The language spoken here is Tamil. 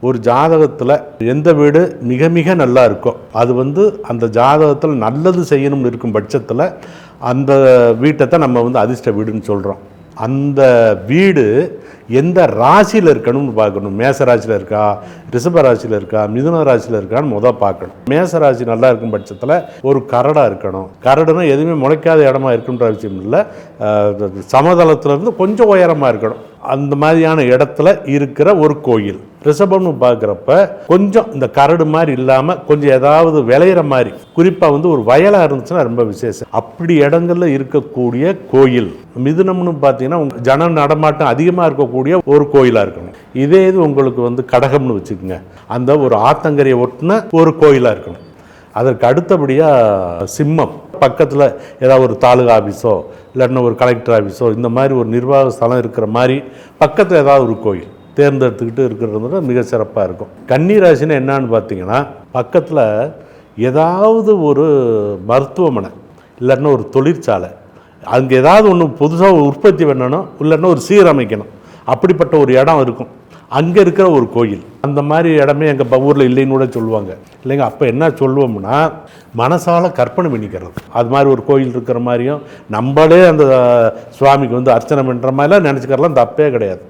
ஒரு ஜாதகத்தில் எந்த வீடு மிக மிக நல்லா இருக்கோ அது அந்த ஜாதகத்தில் நல்லது செய்யணும்னு இருக்கும் பட்சத்தில் அந்த வீட்டை தான் நம்ம அதிர்ஷ்ட வீடுன்னு சொல்கிறோம். அந்த வீடு எந்த ராசியில் இருக்கணும்னு பார்க்கணும். மேச ராசியில் இருக்கா, ரிஷப ராசியில் இருக்கா, மிதுன ராசியில் இருக்கான்னு பார்க்கணும். மேச ராசி நல்லா இருக்கும் பட்சத்தில் ஒரு கரடாக இருக்கணும். கரடுனா எதுவுமே முளைக்காத இடமா இருக்குன்ற விஷயம் இல்லை, சமதளத்திலிருந்து கொஞ்சம் உயரமாக இருக்கணும். அந்த மாதிரியான இடத்துல இருக்கிற ஒரு கோயில். ரிஷபம்னு பார்க்குறப்ப கொஞ்சம் இந்த கரடு மாதிரி இல்லாமல் கொஞ்சம் ஏதாவது விளையிற மாதிரி, குறிப்பாக ஒரு வயலாக இருந்துச்சுன்னா ரொம்ப விசேஷம். அப்படி இடங்கள்ல இருக்கக்கூடிய கோயில். மிதுனம்னு பார்த்தீங்கன்னா ஜன நடமாட்டம் அதிகமாக இருக்கக்கூடிய ஒரு கோயிலாக இருக்கணும். இதே இது உங்களுக்கு கடகம்னு வச்சுக்கோங்க, அந்த ஒரு ஆத்தங்கரையை ஒட்டின ஒரு கோயிலாக இருக்கணும். அதற்கு அடுத்தபடியாக சிம்மம், பக்கத்தில் ஏதாவது ஒரு தாலுகா ஆஃபீஸோ இல்லைன்னா ஒரு கலெக்டர் ஆஃபீஸோ இந்த மாதிரி ஒரு நிர்வாக ஸ்தலம் இருக்கிற மாதிரி பக்கத்தில் ஏதாவது ஒரு கோயில் தேர்ந்தெடுத்துக்கிட்டு இருக்கிறது மிக சிறப்பாக இருக்கும். கன்னி ராசினா என்னன்னு பார்த்தீங்கன்னா, பக்கத்தில் ஏதாவது ஒரு மருத்துவமனை இல்லைன்னா ஒரு தொழிற்சாலை, அங்கே ஏதாவது ஒன்று புதுசாக உற்பத்தி பண்ணணும் இல்லைன்னா ஒரு சீரமைக்கணும், அப்படிப்பட்ட ஒரு இடம் இருக்கும். அங்கே இருக்கிற ஒரு கோயில். அந்த மாதிரி இடமே எங்கள் ஊரில் இல்லைன்னு கூட சொல்லுவாங்க இல்லைங்க. அப்போ என்ன சொல்லுவோம்னா, மனசால் கற்பனை பண்ணிக்கிறது. அது மாதிரி ஒரு கோயில் இருக்கிற மாதிரியும் நம்மளே அந்த சுவாமிக்கு அர்ச்சனை பண்ணுற மாதிரிலாம் நினச்சிக்கிறலாம் தப்பே கிடையாது.